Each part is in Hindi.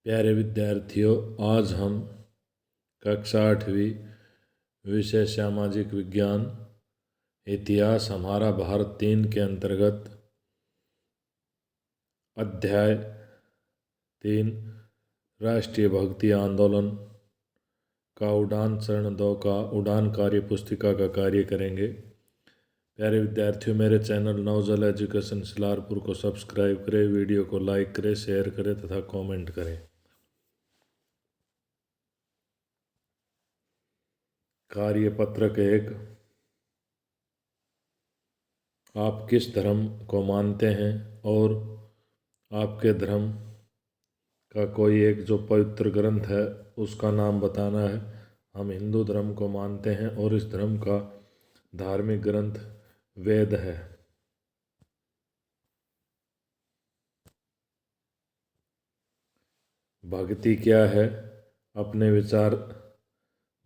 प्यारे विद्यार्थियों, आज हम कक्षा 8वीं विषय सामाजिक विज्ञान इतिहास हमारा भारत 3 के अंतर्गत अध्याय 3 राष्ट्रीय भक्ति आंदोलन का उड़ान चरण 2 का उड़ान कार्य पुस्तिका का कार्य करेंगे। प्यारे विद्यार्थियों, मेरे चैनल नवजल एजुकेशन सिलारपुर को सब्सक्राइब करें, वीडियो को लाइक करें, शेयर करें तथा कमेंट करें। कार्य पत्रक 1, आप किस धर्म को मानते हैं और आपके धर्म का कोई एक जो पवित्र ग्रंथ है उसका नाम बताना है। हम हिंदू धर्म को मानते हैं और इस धर्म का धार्मिक ग्रंथ वेद है। भक्ति क्या है, अपने विचार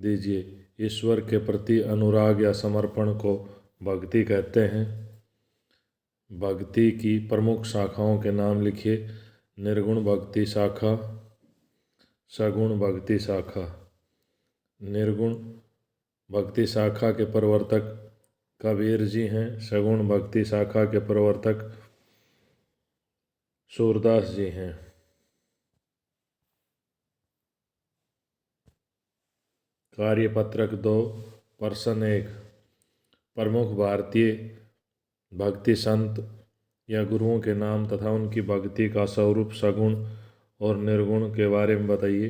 दीजिए। ईश्वर के प्रति अनुराग या समर्पण को भक्ति कहते हैं। भक्ति की प्रमुख शाखाओं के नाम लिखिए। निर्गुण भक्ति शाखा, सगुण भक्ति शाखा। निर्गुण भक्ति शाखा के प्रवर्तक कबीर जी हैं। सगुण भक्ति शाखा के प्रवर्तक सूरदास जी हैं। कार्यपत्रक 2, प्रश्न 1, प्रमुख भारतीय भक्ति संत या गुरुओं के नाम तथा उनकी भक्ति का स्वरूप सगुण और निर्गुण के बारे में बताइए।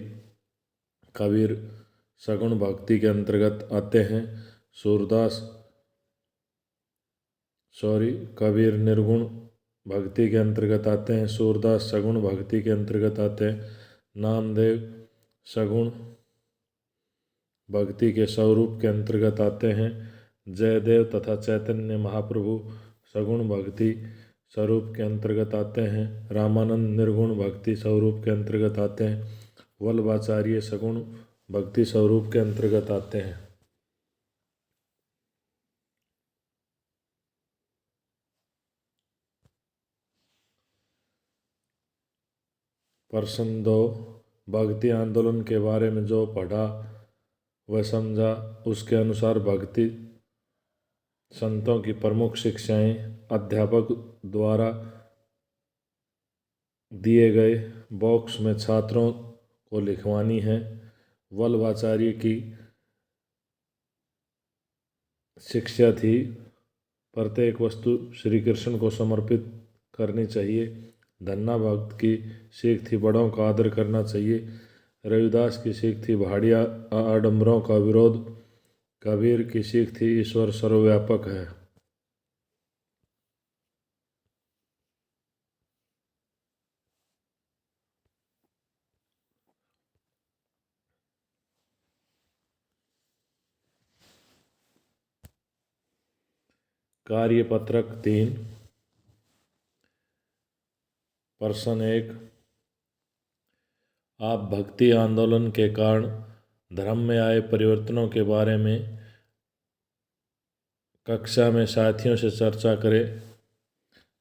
कबीर सगुण भक्ति के अंतर्गत आते हैं। कबीर निर्गुण भक्ति के अंतर्गत आते हैं। सूरदास सगुण भक्ति के अंतर्गत आते हैं। नामदेव सगुण भक्ति के स्वरूप के अंतर्गत आते हैं। जयदेव तथा चैतन्य महाप्रभु सगुण भक्ति स्वरूप के अंतर्गत आते हैं। रामानंद निर्गुण भक्ति स्वरूप के अंतर्गत आते हैं। वल्लभाचार्य सगुण भक्ति स्वरूप के अंतर्गत आते हैं। प्रश्न 2, भक्ति आंदोलन के बारे में जो पढ़ा वह समझा, उसके अनुसार भक्ति संतों की प्रमुख शिक्षाएं अध्यापक द्वारा दिए गए बॉक्स में छात्रों को लिखवानी है। वल्लभाचार्य की शिक्षा थी प्रत्येक वस्तु श्री कृष्ण को समर्पित करनी चाहिए। धन्ना भक्त की सीख थी बड़ों का आदर करना चाहिए। रविदास की सीख थी भाड़िया आडंबरों का विरोध। कबीर की सीख थी ईश्वर सर्वव्यापक है। कार्यपत्रक 3, प्रश्न 1, आप भक्ति आंदोलन के कारण धर्म में आए परिवर्तनों के बारे में कक्षा में साथियों से चर्चा करें।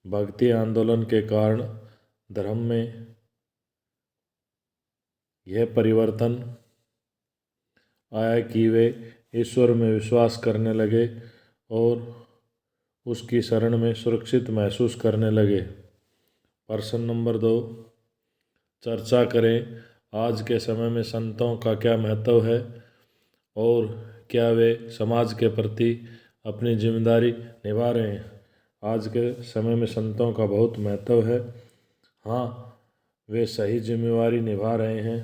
भक्ति आंदोलन के कारण धर्म में यह परिवर्तन आया कि वे ईश्वर में विश्वास करने लगे और उसकी शरण में सुरक्षित महसूस करने लगे। प्रश्न नंबर 2, चर्चा करें आज के समय में संतों का क्या महत्व है और क्या वे समाज के प्रति अपनी जिम्मेदारी निभा रहे हैं। आज के समय में संतों का बहुत महत्व है। हाँ, वे सही जिम्मेवारी निभा रहे हैं।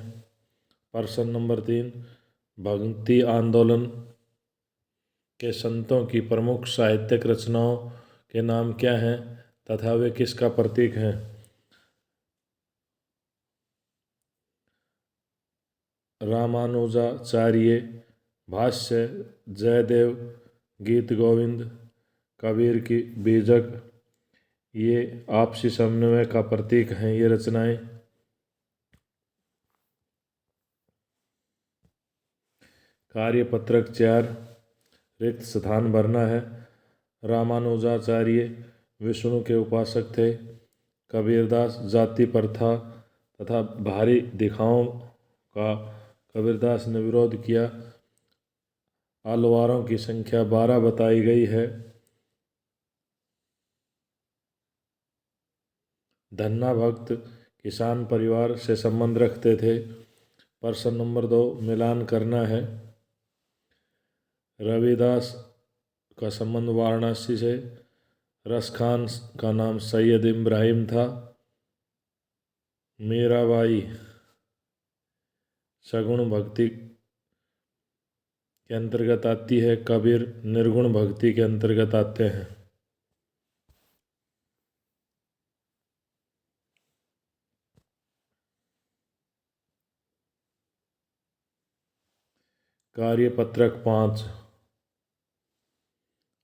प्रश्न नंबर 3, भक्ति आंदोलन के संतों की प्रमुख साहित्यिक रचनाओं के नाम क्या हैं तथा वे किसका प्रतीक हैं। रामानुजाचार्य भाष्य, जयदेव गीत गोविंद, कबीर की बीजक, ये आपसी समन्वय का प्रतीक हैं ये रचनाएं। कार्यपत्रक 4, रिक्त स्थान भरना है। रामानुजाचार्य विष्णु के उपासक थे। कबीरदास जाति प्रथा तथा भारी दिखाओं का कबीरदास ने विरोध किया। आलवारों की संख्या 12 बताई गई है। धन्ना भक्त किसान परिवार से संबंध रखते थे। प्रश्न नंबर 2 मिलान करना है। रविदास का संबंध वाराणसी से। रसखान का नाम सैयद इब्राहिम था। मीराबाई सगुण भक्ति के अंतर्गत आती है। कबीर निर्गुण भक्ति के अंतर्गत आते हैं। कार्यपत्रक 5।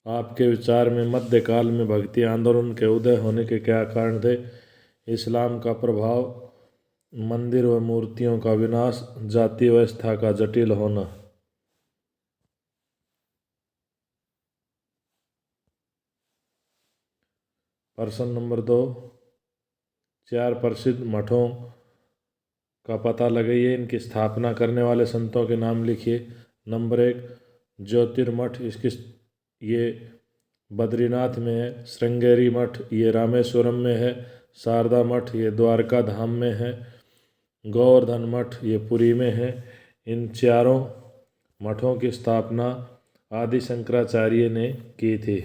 आपके विचार में मध्यकाल में भक्ति आंदोलन के उदय होने के क्या कारण थे? इस्लाम का प्रभाव, मंदिर व मूर्तियों का विनाश, जाति व्यवस्था का जटिल होना। प्रश्न नंबर 2 4 प्रसिद्ध मठों का पता लगाइए। इनकी स्थापना करने वाले संतों के नाम लिखिए। नंबर 1 ज्योतिर्मठ, ये बद्रीनाथ में है। श्रृंगेरी मठ ये रामेश्वरम में है। शारदा मठ ये द्वारका धाम में है। गोवर्धन मठ ये पुरी में है। इन चारों मठों की स्थापना आदि शंकराचार्य ने की थी।